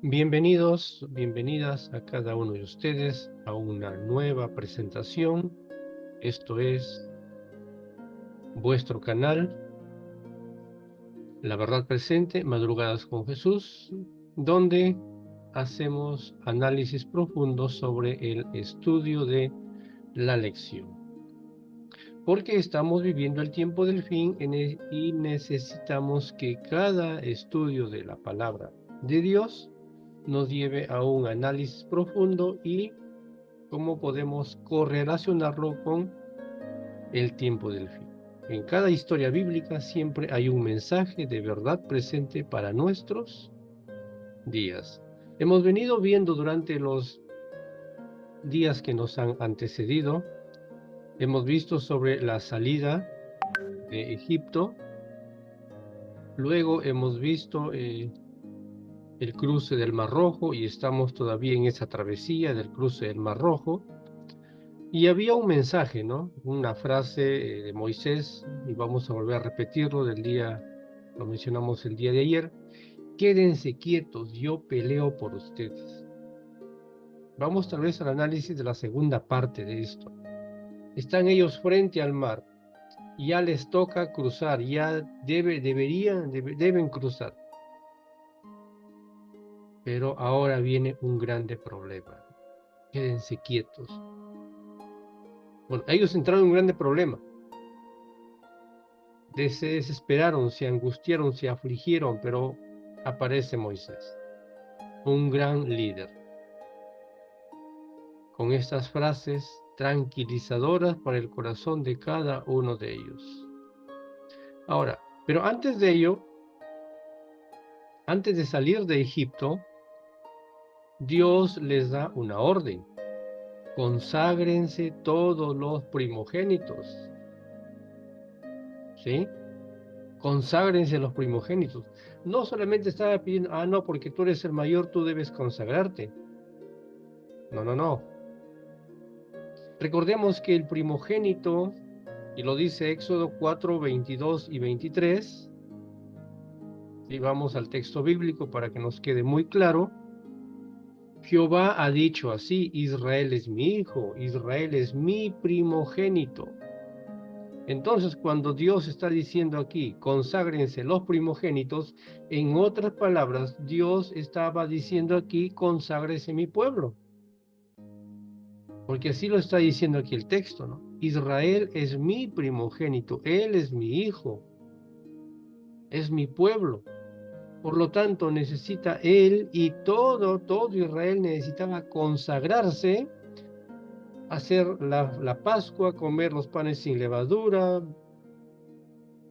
Bienvenidos, bienvenidas a cada uno de ustedes a una nueva presentación. Esto es vuestro canal, La Verdad Presente, Madrugadas con Jesús, donde hacemos análisis profundos sobre el estudio de la lección. Porque estamos viviendo el tiempo del fin y necesitamos que cada estudio de la palabra de Dios nos lleve a un análisis profundo y cómo podemos correlacionarlo con el tiempo del fin. En cada historia bíblica siempre hay un mensaje de verdad presente para nuestros días. Hemos venido viendo durante los días que nos han antecedido, hemos visto sobre la salida de Egipto, luego hemos visto el cruce del Mar Rojo y estamos todavía en esa travesía del cruce del Mar Rojo. Y había un mensaje, ¿no? Una frase de Moisés, y vamos a volver a repetirlo lo mencionamos el día de ayer: quédense quietos, yo peleo por ustedes. Vamos tal vez al análisis de la segunda parte de esto. Están ellos frente al mar, ya les toca cruzar, ya deben cruzar. Pero ahora viene un grande problema. Quédense quietos. Bueno, ellos entraron en un grande problema. Se desesperaron, se angustiaron, se afligieron, pero aparece Moisés, un gran líder, con estas frases tranquilizadoras para el corazón de cada uno de ellos. Ahora, pero antes de ello, antes de salir de Egipto, Dios les da una orden: conságrense todos los primogénitos, ¿sí? Conságrense los primogénitos. No solamente estaba pidiendo, no, porque tú eres el mayor, tú debes consagrarte. No, no, no. Recordemos que el primogénito, y lo dice Éxodo 4, 22 y 23, y vamos al texto bíblico para que nos quede muy claro. Jehová ha dicho así: Israel es mi hijo, Israel es mi primogénito. Entonces, cuando Dios está diciendo aquí, conságrense los primogénitos, en otras palabras, Dios estaba diciendo aquí, conságrese mi pueblo. Porque así lo está diciendo aquí el texto, ¿no? Israel es mi primogénito, él es mi hijo, es mi pueblo. Por lo tanto, necesita él y todo Israel necesitaba consagrarse, hacer la Pascua, comer los panes sin levadura,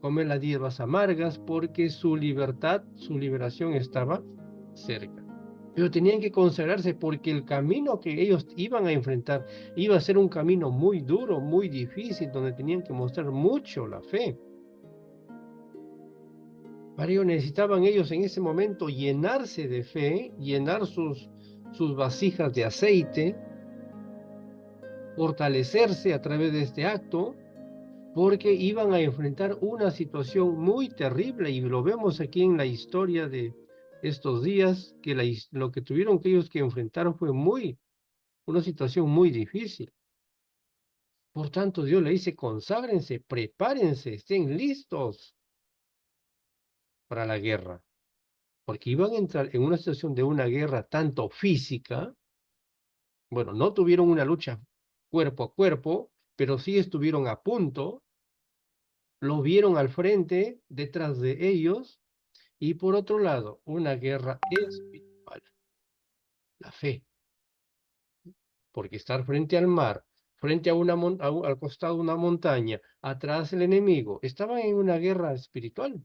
comer las hierbas amargas, porque su libertad, su liberación estaba cerca. Pero tenían que consagrarse porque el camino que ellos iban a enfrentar iba a ser un camino muy duro, muy difícil, donde tenían que mostrar mucho la fe. Para ello necesitaban ellos en ese momento llenarse de fe, llenar sus vasijas de aceite, fortalecerse a través de este acto, porque iban a enfrentar una situación muy terrible, y lo vemos aquí en la historia de estos días, que lo que tuvieron que ellos que enfrentar fue una situación muy difícil. Por tanto, Dios le dice: conságrense, prepárense, estén listos para la guerra, porque iban a entrar en una situación de una guerra tanto física. Bueno, no tuvieron una lucha cuerpo a cuerpo, pero sí estuvieron a punto, lo vieron al frente, detrás de ellos. Y por otro lado, una guerra espiritual, la fe, porque estar frente al mar, frente a al costado de una montaña, atrás el enemigo, estaban en una guerra espiritual.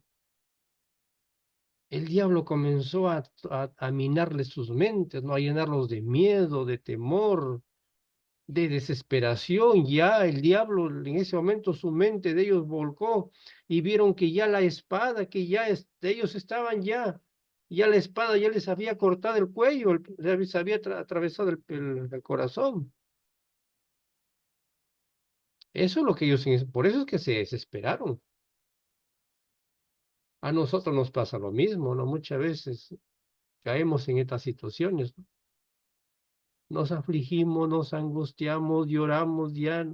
El diablo comenzó a minarles sus mentes, ¿no? A llenarlos de miedo, de temor, de desesperación. Ya el diablo en ese momento su mente de ellos volcó y vieron que ya la espada, que ya de ellos estaban ya la espada ya les había cortado el cuello, les había atravesado el corazón. Eso es lo que ellos, por eso es que se desesperaron. A nosotros nos pasa lo mismo, ¿no? Muchas veces caemos en estas situaciones, ¿no? Nos afligimos, nos angustiamos, lloramos, ya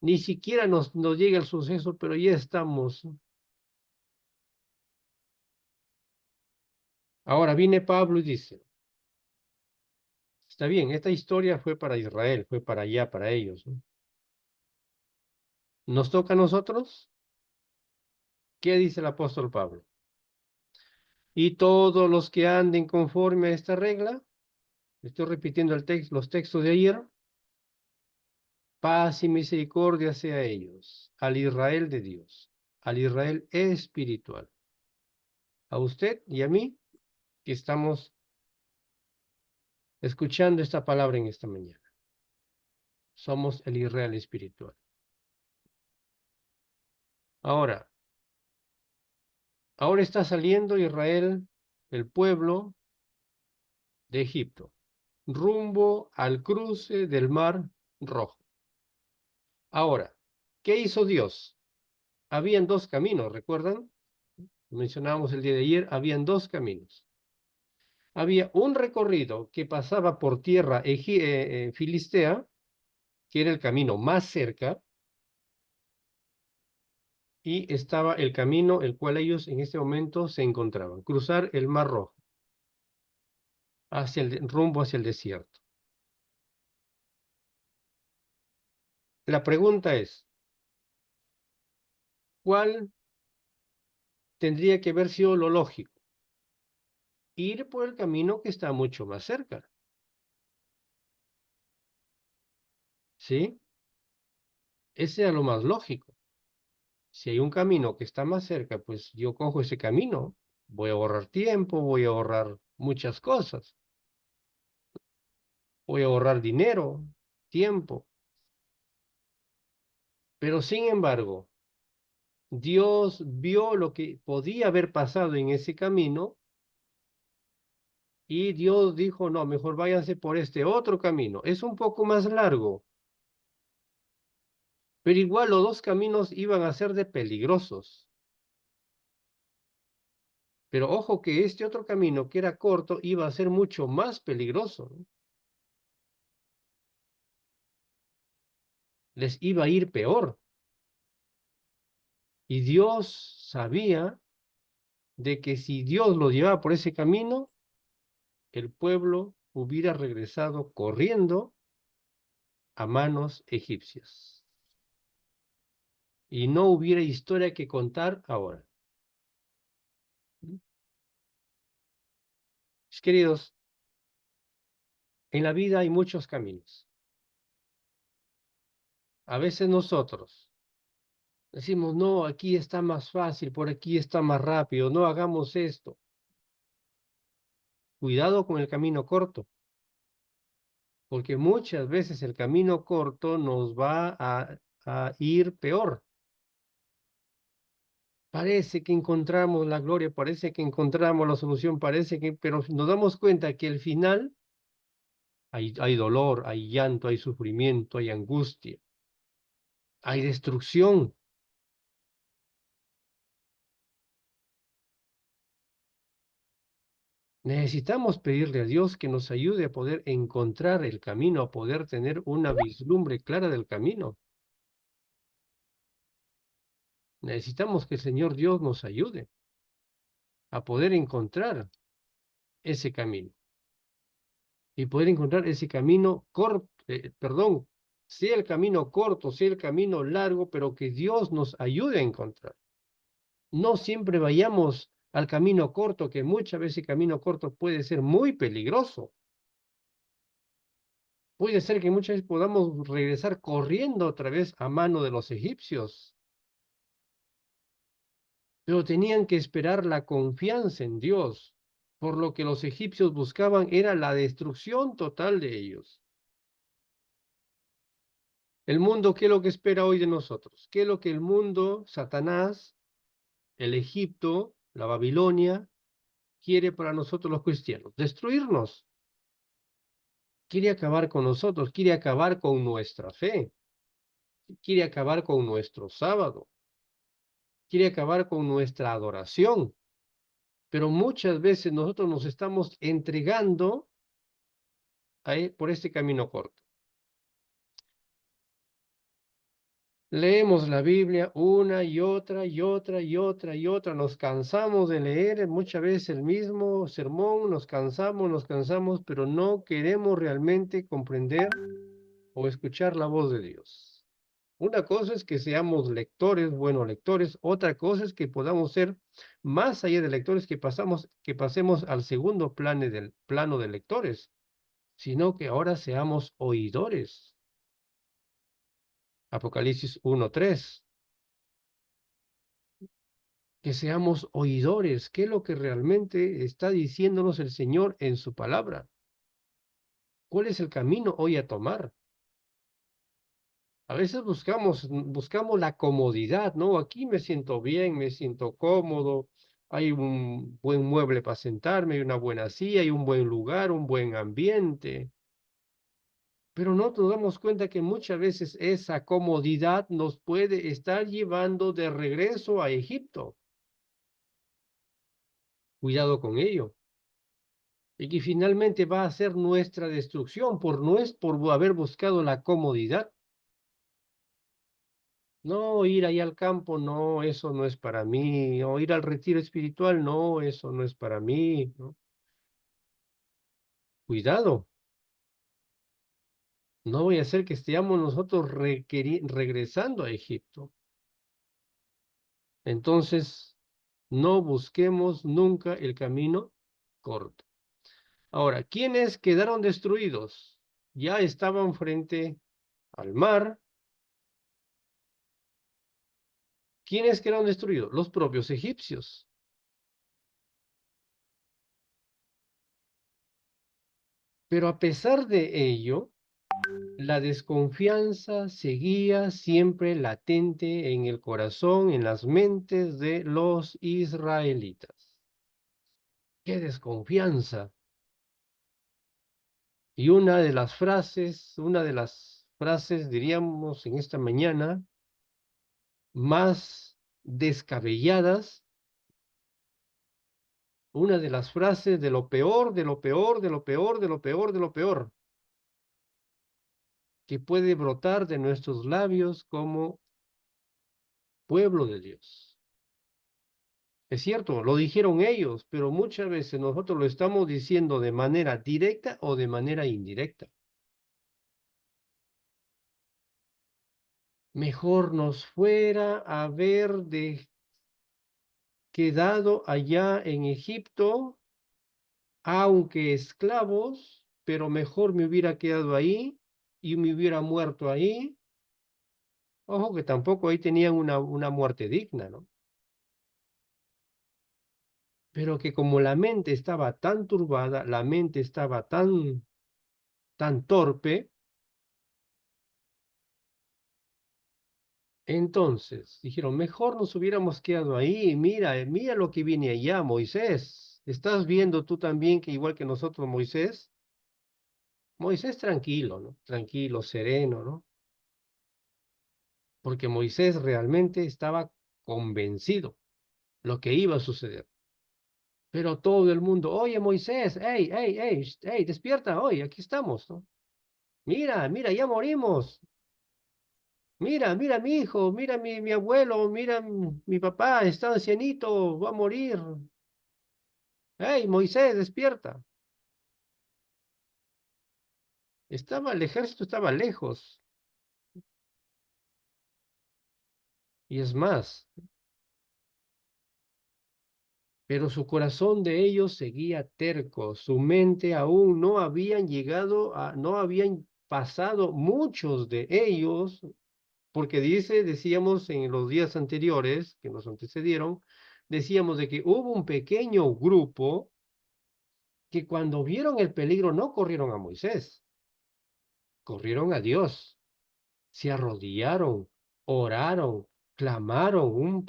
ni siquiera nos llega el suceso, pero ya estamos. Ahora viene Pablo y dice, está bien, esta historia fue para Israel, fue para allá, para ellos, ¿no? ¿Nos toca a nosotros? ¿Qué dice el apóstol Pablo? Y todos los que anden conforme a esta regla, estoy repitiendo los textos de ayer, paz y misericordia sea a ellos, al Israel de Dios, al Israel espiritual, a usted y a mí que estamos escuchando esta palabra en esta mañana. Somos el Israel espiritual. Ahora está saliendo Israel, el pueblo de Egipto, rumbo al cruce del Mar Rojo. Ahora, ¿qué hizo Dios? Habían dos caminos, ¿recuerdan? Mencionábamos el día de ayer, habían dos caminos. Había un recorrido que pasaba por tierra filistea, que era el camino más cerca, y estaba el camino el cual ellos en este momento se encontraban, cruzar el Mar Rojo, rumbo hacia el desierto. La pregunta es, ¿cuál tendría que haber sido lo lógico? Ir por el camino que está mucho más cerca, ¿sí? Ese era lo más lógico. Si hay un camino que está más cerca, pues yo cojo ese camino, voy a ahorrar tiempo, voy a ahorrar muchas cosas, voy a ahorrar dinero, tiempo. Pero sin embargo, Dios vio lo que podía haber pasado en ese camino y Dios dijo, no, mejor váyanse por este otro camino. Es un poco más largo, pero igual los dos caminos iban a ser de peligrosos. Pero ojo que este otro camino, que era corto, iba a ser mucho más peligroso, ¿no? Les iba a ir peor. Y Dios sabía de que si Dios los llevaba por ese camino, el pueblo hubiera regresado corriendo a manos egipcias. Y no hubiera historia que contar ahora. Mis queridos, en la vida hay muchos caminos. A veces nosotros decimos, no, aquí está más fácil, por aquí está más rápido, no hagamos esto. Cuidado con el camino corto, porque muchas veces el camino corto nos va a ir peor. Parece que encontramos la gloria, parece que encontramos la solución, pero nos damos cuenta que al final hay dolor, hay llanto, hay sufrimiento, hay angustia, hay destrucción. Necesitamos pedirle a Dios que nos ayude a poder encontrar el camino, a poder tener una vislumbre clara del camino. Necesitamos que el Señor Dios nos ayude a poder encontrar ese camino y poder encontrar ese camino corto, sea el camino corto, sea el camino largo, pero que Dios nos ayude a encontrar. No siempre vayamos al camino corto, que muchas veces el camino corto puede ser muy peligroso. Puede ser que muchas veces podamos regresar corriendo otra vez a mano de los egipcios, pero tenían que esperar la confianza en Dios, por lo que los egipcios buscaban era la destrucción total de ellos. El mundo, ¿qué es lo que espera hoy de nosotros? ¿Qué es lo que el mundo, Satanás, el Egipto, la Babilonia, quiere para nosotros los cristianos? Destruirnos. Quiere acabar con nosotros, quiere acabar con nuestra fe, quiere acabar con nuestro sábado, quiere acabar con nuestra adoración. Pero muchas veces nosotros nos estamos entregando por este camino corto. Leemos la Biblia una y otra y otra y otra y otra. Nos cansamos de leer muchas veces el mismo sermón, nos cansamos, pero no queremos realmente comprender o escuchar la voz de Dios. Una cosa es que seamos lectores, buenos lectores. Otra cosa es que podamos ser más allá de lectores, que pasemos al segundo plano de lectores, sino que ahora seamos oidores. Apocalipsis 1:3. Que seamos oidores, qué es lo que realmente está diciéndonos el Señor en su palabra. ¿Cuál es el camino hoy a tomar? A veces buscamos la comodidad, ¿no? Aquí me siento bien, me siento cómodo, hay un buen mueble para sentarme, hay una buena silla, hay un buen lugar, un buen ambiente. Pero no nos damos cuenta que muchas veces esa comodidad nos puede estar llevando de regreso a Egipto. Cuidado con ello. Y que finalmente va a ser nuestra destrucción por haber buscado la comodidad. No, ir ahí al campo, no, eso no es para mí. O ir al retiro espiritual, no, eso no es para mí, ¿no? Cuidado, no voy a hacer que estemos nosotros regresando a Egipto. Entonces, no busquemos nunca el camino corto. Ahora, ¿quiénes quedaron destruidos? Ya estaban frente al mar. ¿Quiénes quedaron destruidos? Los propios egipcios. Pero a pesar de ello, la desconfianza seguía siempre latente en el corazón, en las mentes de los israelitas. ¡Qué desconfianza! Y una de las frases, diríamos, en esta mañana, más descabelladas, una de las frases de lo peor, de lo peor, de lo peor, de lo peor, de lo peor, que puede brotar de nuestros labios como pueblo de Dios. Es cierto, lo dijeron ellos, pero muchas veces nosotros lo estamos diciendo de manera directa o de manera indirecta. Mejor nos fuera haber quedado allá en Egipto, aunque esclavos, pero mejor me hubiera quedado ahí y me hubiera muerto ahí. Ojo que tampoco ahí tenían una muerte digna, ¿no? Pero que como la mente estaba tan turbada, la mente estaba tan torpe, entonces dijeron, mejor nos hubiéramos quedado ahí, mira, mira lo que viene allá, Moisés. ¿Estás viendo tú también que igual que nosotros, Moisés? Moisés tranquilo, ¿no? Tranquilo, sereno, ¿no? Porque Moisés realmente estaba convencido lo que iba a suceder. Pero todo el mundo, oye, Moisés, hey, despierta, hoy, aquí estamos, ¿no? Mira, mira, ya morimos. Mira mi hijo, mira mi abuelo, mira mi papá, está ancianito, va a morir. ¡Hey, Moisés, despierta! El ejército estaba lejos. Y es más, pero su corazón de ellos seguía terco, su mente aún no habían pasado muchos de ellos, porque decíamos en los días anteriores que nos antecedieron, decíamos de que hubo un pequeño grupo que cuando vieron el peligro no corrieron a Moisés, corrieron a Dios, se arrodillaron, oraron, clamaron, un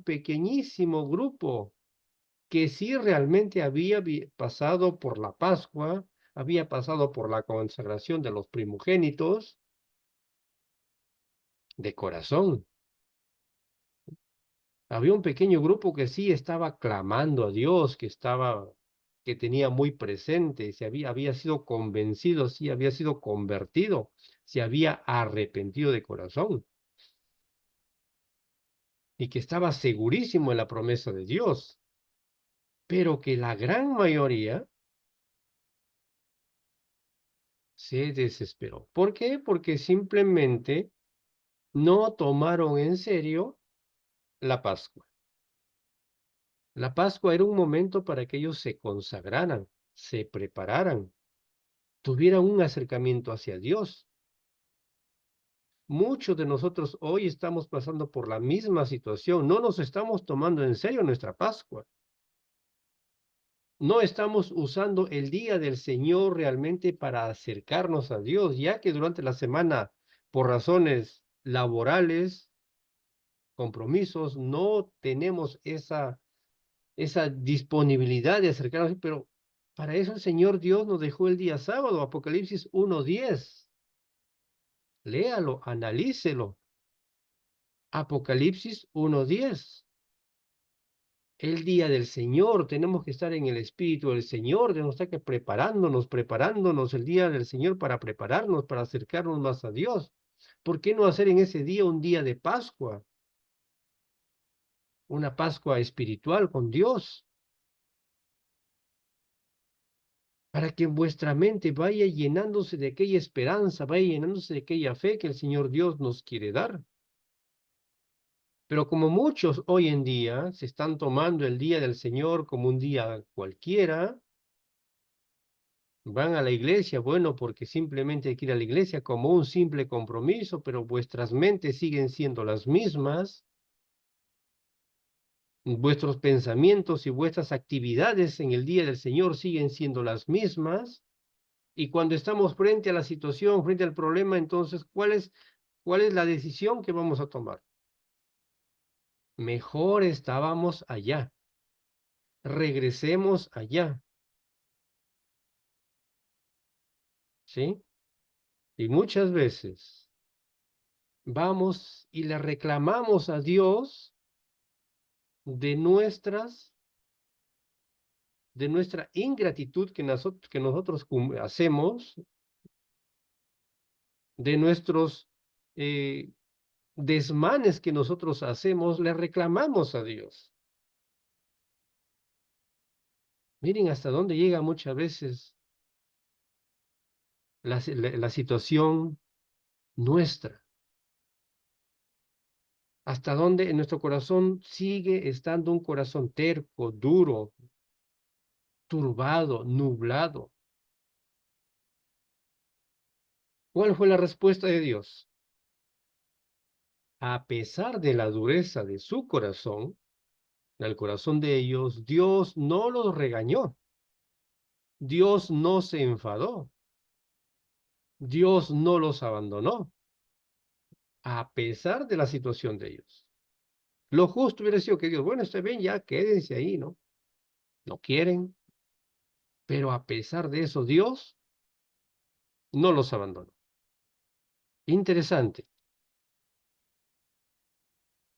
pequeñísimo grupo que sí realmente había pasado por la Pascua, había pasado por la consagración de los primogénitos de corazón. Había un pequeño grupo que sí estaba clamando a Dios, que tenía muy presente, había sido convencido, sí, había sido convertido, se había arrepentido de corazón y que estaba segurísimo en la promesa de Dios, pero que la gran mayoría se desesperó. ¿Por qué? Porque simplemente no tomaron en serio la Pascua. La Pascua era un momento para que ellos se consagraran, se prepararan, tuvieran un acercamiento hacia Dios. Muchos de nosotros hoy estamos pasando por la misma situación. No nos estamos tomando en serio nuestra Pascua. No estamos usando el día del Señor realmente para acercarnos a Dios, ya que durante la semana, por razones laborales, compromisos, no tenemos esa disponibilidad de acercarnos, pero para eso el Señor Dios nos dejó el día sábado, Apocalipsis 1:10. Léalo, analícelo. Apocalipsis 1:10. El día del Señor, tenemos que estar en el Espíritu del Señor, tenemos que estar preparándonos el día del Señor para prepararnos, para acercarnos más a Dios. ¿Por qué no hacer en ese día un día de Pascua? Una Pascua espiritual con Dios, para que vuestra mente vaya llenándose de aquella esperanza, vaya llenándose de aquella fe que el Señor Dios nos quiere dar. Pero como muchos hoy en día se están tomando el día del Señor como un día cualquiera, van a la iglesia, bueno, porque simplemente hay que ir a la iglesia como un simple compromiso, pero vuestras mentes siguen siendo las mismas, vuestros pensamientos y vuestras actividades en el día del Señor siguen siendo las mismas, y cuando estamos frente a la situación, frente al problema, entonces, cuál es la decisión que vamos a tomar? Mejor estábamos allá, regresemos allá, ¿sí? Y muchas veces vamos y le reclamamos a Dios de nuestra ingratitud que nosotros hacemos, de nuestros eh, desmanes que nosotros hacemos, le reclamamos a Dios. Miren hasta dónde llega muchas veces la situación nuestra, hasta dónde en nuestro corazón sigue estando un corazón terco, duro, turbado, nublado. ¿Cuál fue la respuesta de Dios? A pesar de la dureza de su corazón, del corazón de ellos, Dios no los regañó, Dios no se enfadó, Dios no los abandonó, a pesar de la situación de ellos. Lo justo hubiera sido que Dios, bueno, está bien, ya quédense ahí, ¿no? No quieren, pero a pesar de eso, Dios no los abandonó. Interesante.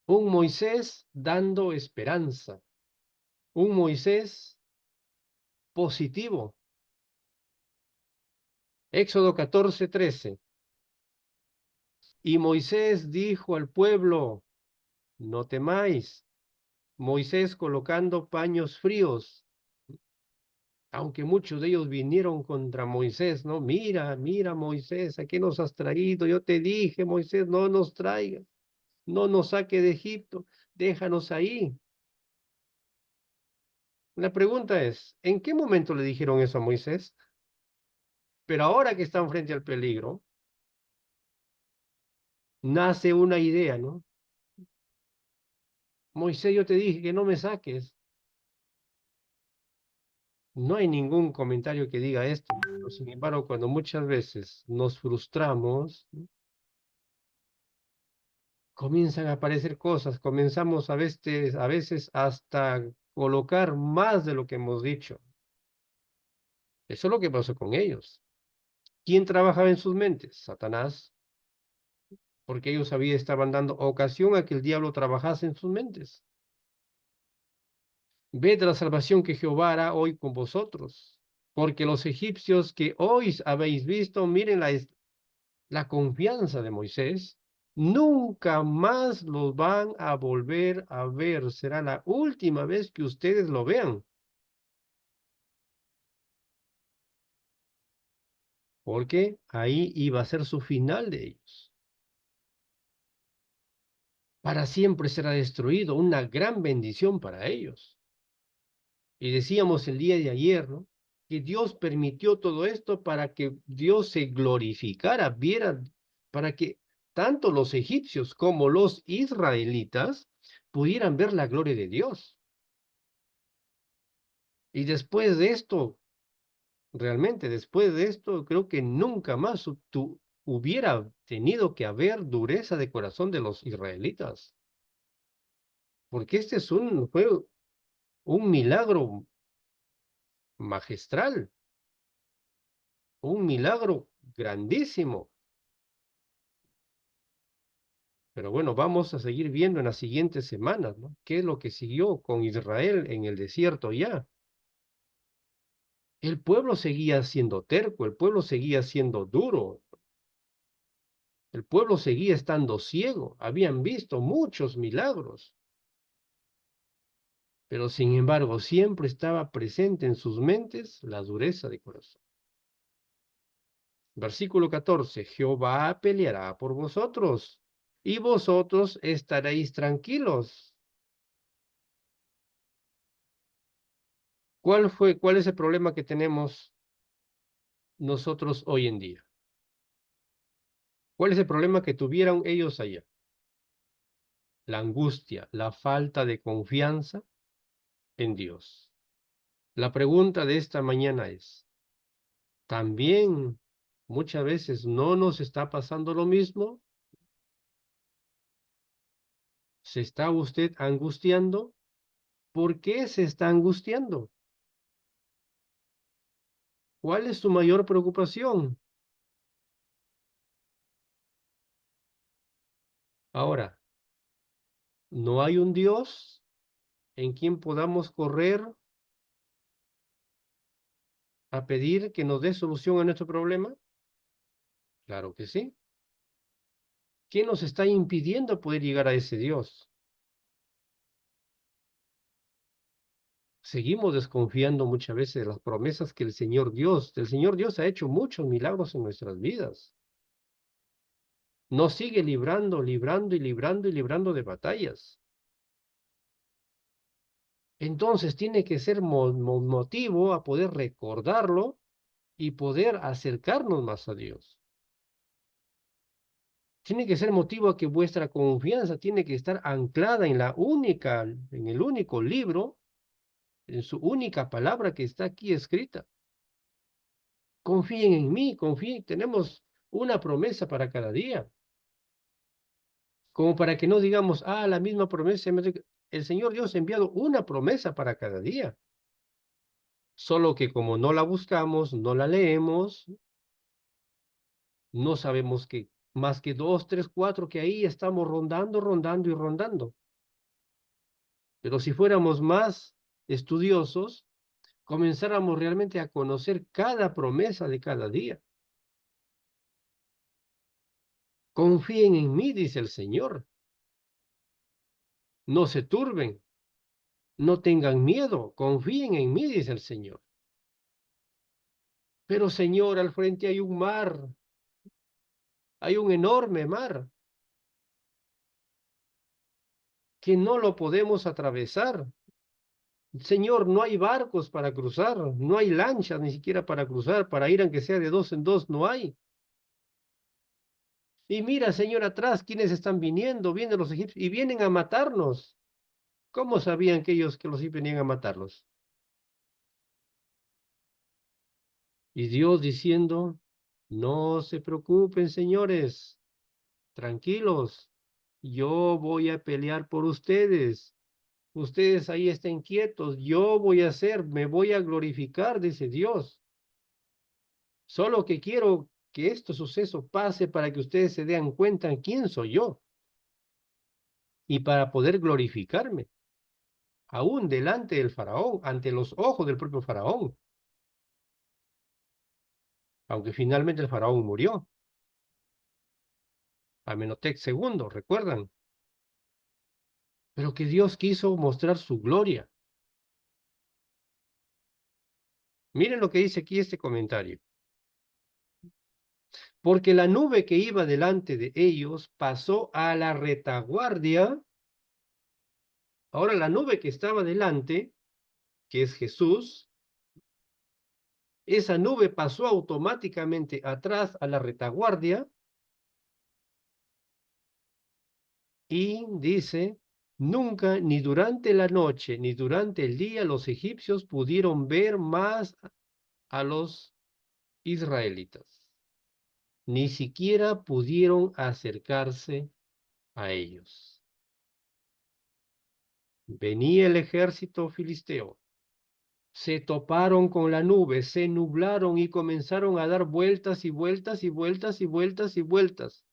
Un Moisés dando esperanza, un Moisés positivo. Éxodo 14:13. Y Moisés dijo al pueblo, no temáis. Moisés colocando paños fríos, aunque muchos de ellos vinieron contra Moisés, ¿no? Mira, mira, Moisés, ¿a qué nos has traído? Yo te dije, Moisés, no nos traigas, no nos saque de Egipto, déjanos ahí. La pregunta es, ¿en qué momento le dijeron eso a Moisés? Pero ahora que están frente al peligro, nace una idea, ¿no? Moisés, yo te dije que no me saques. No hay ningún comentario que diga esto, pero sin embargo, cuando muchas veces nos frustramos, comienzan a aparecer cosas, comenzamos a veces hasta colocar más de lo que hemos dicho. Eso es lo que pasó con ellos. ¿Quién trabajaba en sus mentes? Satanás, porque ellos estaban dando ocasión a que el diablo trabajase en sus mentes. ved la salvación que Jehová hará hoy con vosotros. Porque los egipcios que hoy habéis visto, miren la confianza de Moisés, nunca más los van a volver a ver. Será la última vez que ustedes lo vean. Porque ahí iba a ser su final de ellos. Para siempre será destruido, una gran bendición para ellos. Y decíamos el día de ayer, ¿no? Que Dios permitió todo esto para que Dios se glorificara, para que tanto los egipcios como los israelitas pudieran ver la gloria de Dios. Y después de esto, realmente después de esto, creo que nunca más hubiera tenido que haber dureza de corazón de los israelitas, porque este fue un milagro magistral, un milagro grandísimo. Pero bueno, vamos a seguir viendo en las siguientes semanas, ¿no? ¿Qué es lo que siguió con Israel en el desierto ya? El pueblo seguía siendo terco, el pueblo seguía siendo duro, el pueblo seguía estando ciego, habían visto muchos milagros, pero sin embargo siempre estaba presente en sus mentes la dureza de corazón. Versículo 14, Jehová peleará por vosotros y vosotros estaréis tranquilos. ¿Cuál es el problema que tenemos nosotros hoy en día? ¿Cuál es el problema que tuvieron ellos allá? La angustia, la falta de confianza en Dios. La pregunta de esta mañana es, ¿también muchas veces no nos está pasando lo mismo? ¿Se está usted angustiando? ¿Por qué se está angustiando? ¿Cuál es su mayor preocupación? Ahora, ¿no hay un Dios en quien podamos correr a pedir que nos dé solución a nuestro problema? Claro que sí. ¿Qué nos está impidiendo poder llegar a ese Dios? Seguimos desconfiando muchas veces de las promesas que el Señor Dios ha hecho muchos milagros en nuestras vidas. Nos sigue librando, librando y librando y librando de batallas. Entonces tiene que ser motivo a poder recordarlo y poder acercarnos más a Dios. Tiene que ser motivo a que vuestra confianza tiene que estar anclada en el único libro, en su única palabra que está aquí escrita. Confíen en mí, confíen, tenemos una promesa para cada día, como para que no digamos, la misma promesa, el Señor Dios ha enviado una promesa para cada día, solo que como no la buscamos, no la leemos, no sabemos que más que dos, tres, cuatro que ahí estamos rondando, rondando y rondando. Pero si fuéramos más estudiosos, comenzáramos realmente a conocer cada promesa de cada día. Confíen en mí, dice el Señor. No se turben, no tengan miedo, confíen en mí, dice el Señor. Pero Señor, al frente hay un mar, hay un enorme mar, que no lo podemos atravesar. Señor, no hay barcos para cruzar, no hay lanchas ni siquiera para cruzar, para ir aunque sea de dos en dos, no hay. Y mira, Señor, atrás, ¿quiénes están viniendo? Vienen los egipcios y vienen a matarnos. ¿Cómo sabían que ellos que los egipcios venían a matarlos? Y Dios diciendo, no se preocupen, señores, tranquilos, yo voy a pelear por ustedes. Ustedes ahí estén quietos, yo voy a hacer, me voy a glorificar, dice Dios. Solo que quiero que este suceso pase para que ustedes se den cuenta quién soy yo y para poder glorificarme. aún delante del faraón, ante los ojos del propio faraón. Aunque finalmente el faraón murió. Amenhotep II, ¿recuerdan? Pero que Dios quiso mostrar su gloria. Miren lo que dice aquí este comentario. Porque la nube que iba delante de ellos pasó a la retaguardia. Ahora la nube que estaba delante, que es Jesús, esa nube pasó automáticamente atrás a la retaguardia y dice, nunca, ni durante la noche, ni durante el día, los egipcios pudieron ver más a los israelitas. Ni siquiera pudieron acercarse a ellos. Venía el ejército filisteo. Se toparon con la nube, se nublaron y comenzaron a dar vueltas y vueltas y vueltas y vueltas y vueltas.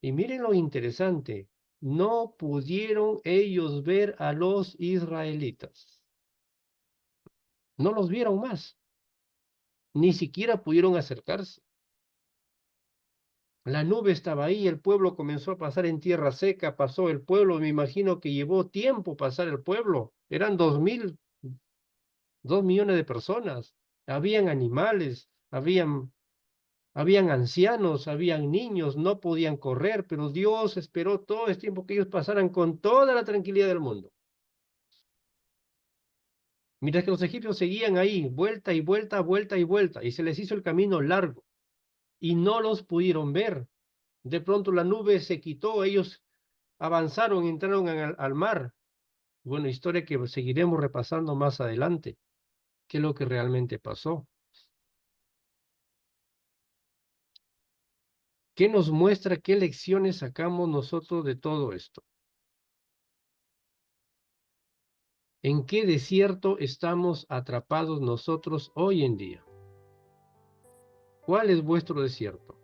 Y miren lo interesante, no pudieron ellos ver a los israelitas. No los vieron más, ni siquiera pudieron acercarse. La nube estaba ahí, el pueblo comenzó a pasar en tierra seca, pasó el pueblo, me imagino que llevó tiempo pasar el pueblo. Eran 2 millones de personas. Habían animales, habían ancianos, habían niños, no podían correr, pero Dios esperó todo el tiempo que ellos pasaran con toda la tranquilidad del mundo. Mientras que los egipcios seguían ahí, vuelta y vuelta, vuelta y vuelta, y se les hizo el camino largo, y no los pudieron ver. De pronto la nube se quitó, ellos avanzaron, entraron al mar. Bueno, historia que seguiremos repasando más adelante, qué es lo que realmente pasó. ¿Qué nos muestra, qué lecciones sacamos nosotros de todo esto? ¿En qué desierto estamos atrapados nosotros hoy en día? ¿Cuál es vuestro desierto?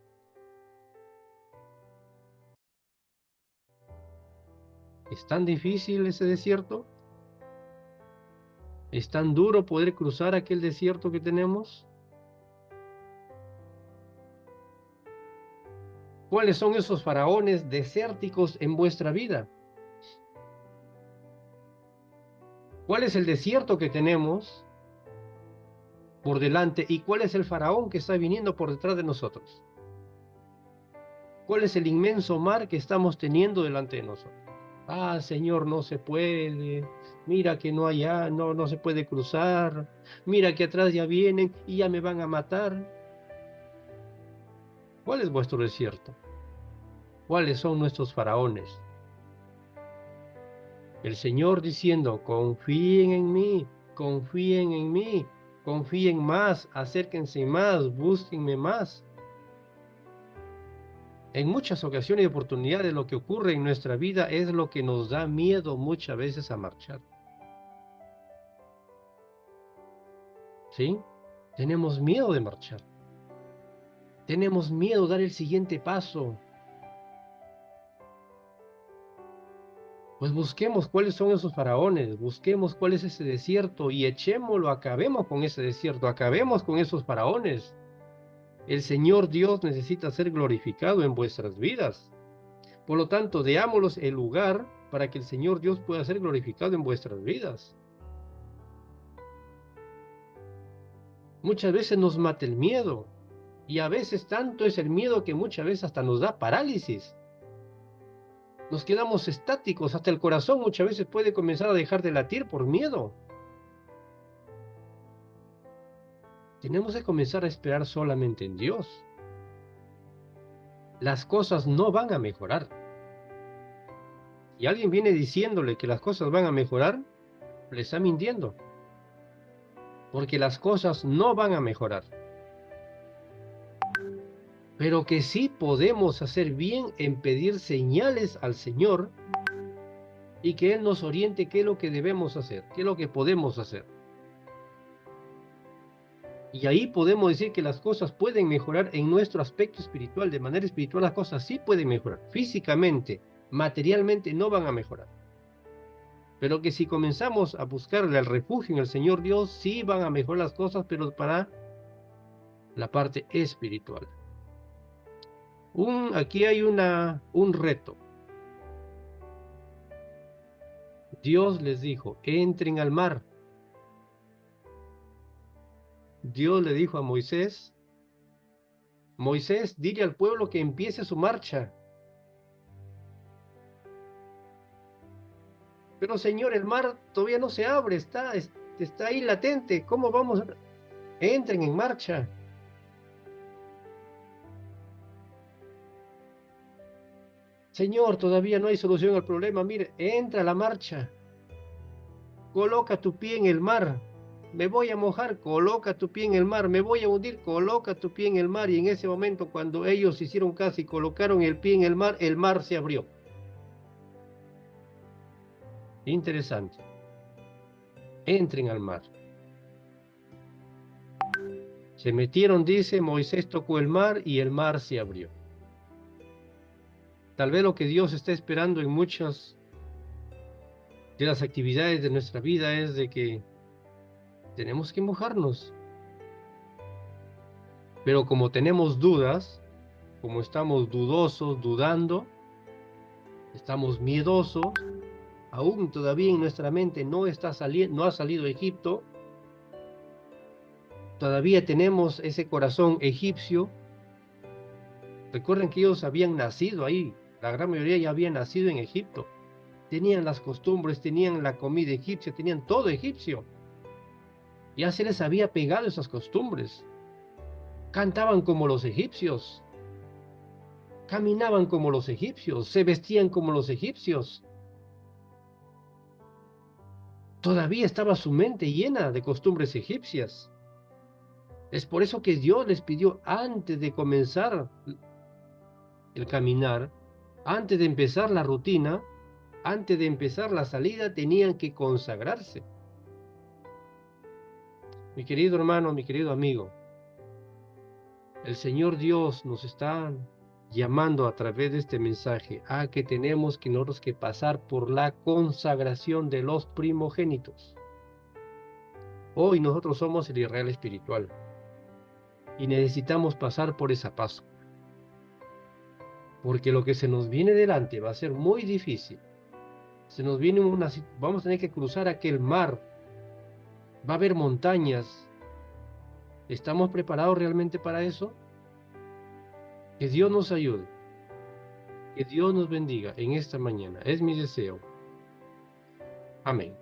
¿Es tan difícil ese desierto? ¿Es tan duro poder cruzar aquel desierto que tenemos? ¿Cuáles son esos faraones desérticos en vuestra vida? ¿Cuál es el desierto que tenemos por delante y cuál es el faraón que está viniendo por detrás de nosotros? ¿Cuál es el inmenso mar que estamos teniendo delante de nosotros? Ah, Señor, no se puede. Mira que no hay, no se puede cruzar. Mira que atrás ya vienen y ya me van a matar. ¿Cuál es vuestro desierto? ¿Cuáles son nuestros faraones? El Señor diciendo, confíen en mí, confíen más, acérquense más, búsquenme más. En muchas ocasiones y oportunidades lo que ocurre en nuestra vida es lo que nos da miedo muchas veces a marchar. ¿Sí? Tenemos miedo de marchar. Tenemos miedo de dar el siguiente paso. Pues busquemos cuáles son esos faraones, busquemos cuál es ese desierto y echémoslo, acabemos con ese desierto, acabemos con esos faraones. El Señor Dios necesita ser glorificado en vuestras vidas. Por lo tanto, deámoslos el lugar para que el Señor Dios pueda ser glorificado en vuestras vidas. Muchas veces nos mata el miedo y a veces tanto es el miedo que muchas veces hasta nos da parálisis. Nos quedamos estáticos, hasta el corazón muchas veces puede comenzar a dejar de latir por miedo. Tenemos que comenzar a esperar solamente en Dios. Las cosas no van a mejorar. Y alguien viene diciéndole que las cosas van a mejorar, le está mintiendo. Porque las cosas no van a mejorar. Pero que sí podemos hacer bien en pedir señales al Señor y que Él nos oriente qué es lo que debemos hacer, qué es lo que podemos hacer. Y ahí podemos decir que las cosas pueden mejorar en nuestro aspecto espiritual. De manera espiritual las cosas sí pueden mejorar. Físicamente, materialmente no van a mejorar. pero que si comenzamos a buscarle el refugio en el Señor Dios, sí van a mejorar las cosas, pero para la parte espiritual. Aquí hay un reto. Dios les dijo, entren al mar. Dios le dijo a Moisés, Moisés, dile al pueblo que empiece su marcha. Pero Señor, el mar todavía no se abre, está ahí latente. ¿Cómo vamos? Entren en marcha. Señor, todavía no hay solución al problema. Mire, entra a la marcha. Coloca tu pie en el mar. Me voy a mojar, coloca tu pie en el mar. Me voy a hundir, coloca tu pie en el mar. Y en ese momento, cuando ellos hicieron caso y colocaron el pie en el mar se abrió. Interesante. Entren al mar. Se metieron, dice, Moisés tocó el mar y el mar se abrió. Tal vez lo que Dios está esperando en muchas de las actividades de nuestra vida es de que tenemos que mojarnos. Pero como tenemos dudas, como estamos dudosos, dudando, estamos miedosos, aún todavía en nuestra mente no ha salido Egipto, todavía tenemos ese corazón egipcio. Recuerden que ellos habían nacido ahí, la gran mayoría ya había nacido en Egipto. Tenían las costumbres, tenían la comida egipcia, tenían todo egipcio. Ya se les había pegado esas costumbres. Cantaban como los egipcios. Caminaban como los egipcios, se vestían como los egipcios. Todavía estaba su mente llena de costumbres egipcias. Es por eso que Dios les pidió antes de comenzar el caminar, antes de empezar la rutina, antes de empezar la salida, tenían que consagrarse. Mi querido hermano, mi querido amigo, el Señor Dios nos está llamando a través de este mensaje a que tenemos que nosotros que pasar por la consagración de los primogénitos. Hoy nosotros somos el Israel espiritual y necesitamos pasar por esa paso, porque lo que se nos viene delante va a ser muy difícil. Vamos a tener que cruzar aquel mar, va a haber montañas. ¿Estamos preparados realmente para eso? Que Dios nos ayude, que Dios nos bendiga en esta mañana. Es mi deseo. Amén.